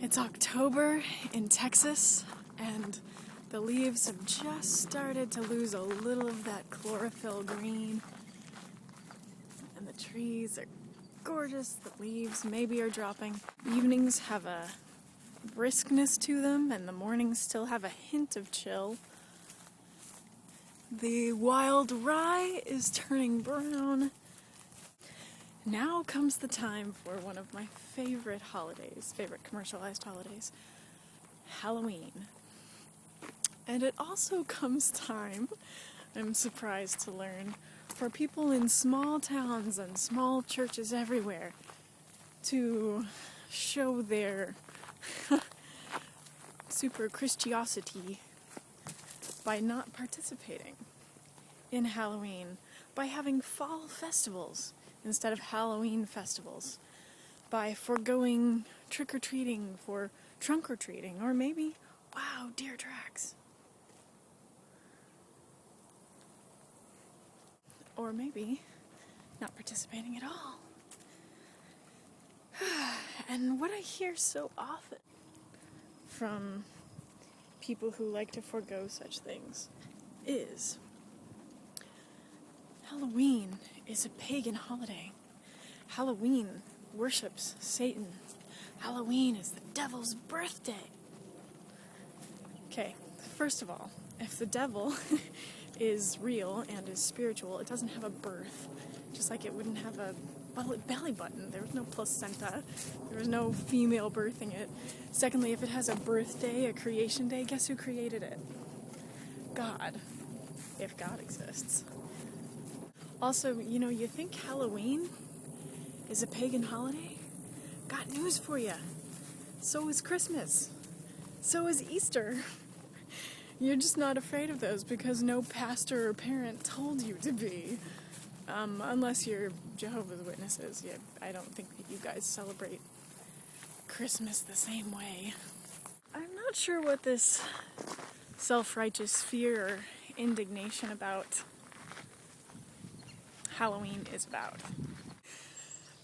It's October in Texas, and the leaves have just started to lose a little of that chlorophyll green. And the trees are gorgeous. The leaves maybe are dropping. Evenings have a briskness to them, and the mornings still have a hint of chill. The wild rye is turning brown. Now comes the time for one of my favorite holidays, favorite commercialized holidays, Halloween. And it also comes time, I'm surprised to learn, for people in small towns and small churches everywhere to show their super Christiosity by not participating in Halloween, by having fall festivals instead of Halloween festivals, by foregoing trick-or-treating for trunk-or-treating, or maybe, wow, deer tracks. Or maybe not participating at all. And what I hear so often from people who like to forego such things is Halloween is a pagan holiday. Halloween worships Satan. Halloween is the devil's birthday. Okay, first of all, if the devil is real and is spiritual, it doesn't have a birth, just like it wouldn't have a belly button. There was no placenta. There was no female birthing it. Secondly, if it has a birthday, a creation day, guess who created it? God, if God exists. Also, you think Halloween is a pagan holiday? Got news for you. So is Christmas. So is Easter. You're just not afraid of those because no pastor or parent told you to be. Unless you're Jehovah's Witnesses. Yeah, I don't think that you guys celebrate Christmas the same way. I'm not sure what this self-righteous fear or indignation about Halloween is about.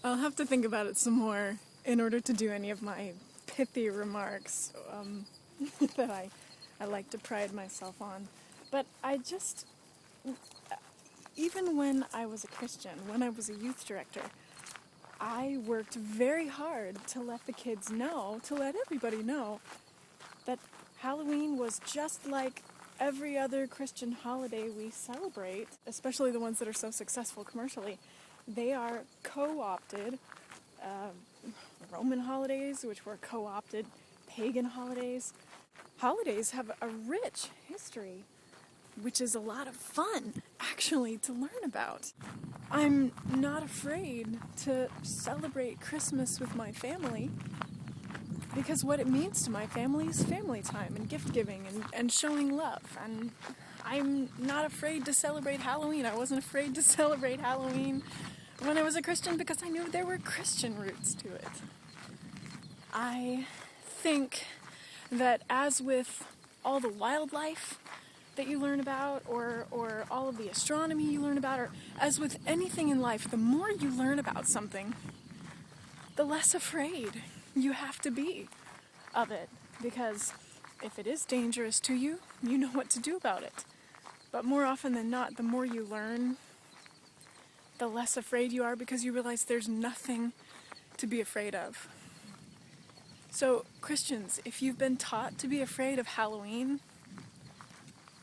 I'll have to think about it some more in order to do any of my pithy remarks that I like to pride myself on. But even when I was a Christian, when I was a youth director, I worked very hard to let the kids know, to let everybody know, that Halloween was just like every other Christian holiday we celebrate, especially the ones that are so successful commercially. They are co-opted Roman holidays, which were co-opted pagan holidays. Holidays have a rich history, which is a lot of fun, actually, to learn about. I'm not afraid to celebrate Christmas with my family, because what it means to my family is family time and gift giving and showing love. And I'm not afraid to celebrate Halloween. I wasn't afraid to celebrate Halloween when I was a Christian because I knew there were Christian roots to it. I think that as with all the wildlife that you learn about, or all of the astronomy you learn about, or as with anything in life, the more you learn about something, the less afraid you have to be of it, because if it is dangerous to you, you know what to do about it. But more often than not, the more you learn, the less afraid you are, because you realize there's nothing to be afraid of. So, Christians, if you've been taught to be afraid of Halloween,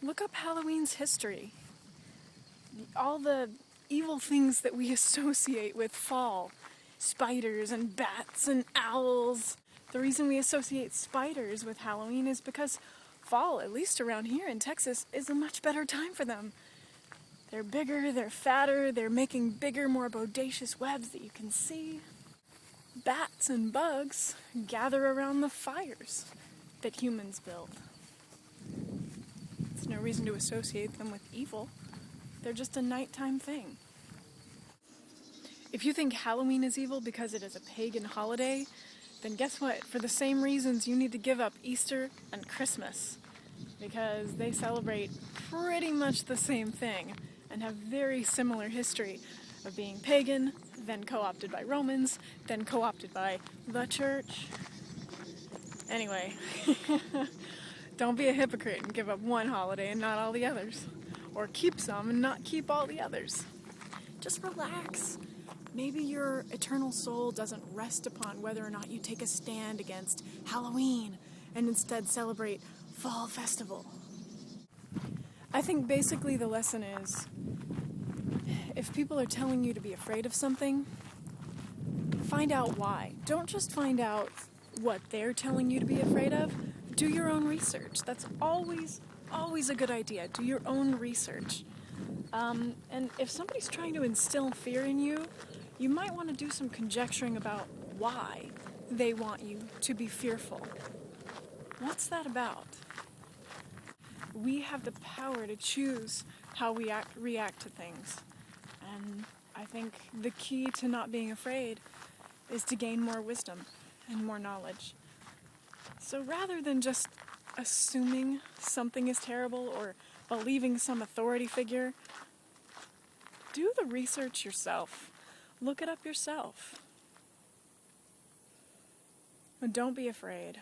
look up Halloween's history. All the evil things that we associate with fall, spiders and bats and owls. The reason we associate spiders with Halloween is because fall, at least around here in Texas, is a much better time for them. They're bigger, they're fatter, they're making bigger, more bodacious webs that you can see. Bats and bugs gather around the fires that humans build. There's no reason to associate them with evil. They're just a nighttime thing. If you think Halloween is evil because it is a pagan holiday, then guess what? For the same reasons, you need to give up Easter and Christmas, because they celebrate pretty much the same thing and have very similar history of being pagan, then co-opted by Romans, then co-opted by the church. Anyway, don't be a hypocrite and give up one holiday and not all the others. Or keep some and not keep all the others. Just relax. Maybe your eternal soul doesn't rest upon whether or not you take a stand against Halloween and instead celebrate Fall Festival. I think basically the lesson is, if people are telling you to be afraid of something, find out why. Don't just find out what they're telling you to be afraid of. Do your own research. That's always a good idea. Do your own research. And if somebody's trying to instill fear in you, you might want to do some conjecturing about why they want you to be fearful. What's that about? We have the power to choose how we react to things. And I think the key to not being afraid is to gain more wisdom and more knowledge. So rather than just assuming something is terrible or believing some authority figure, do the research yourself. Look it up yourself. And don't be afraid.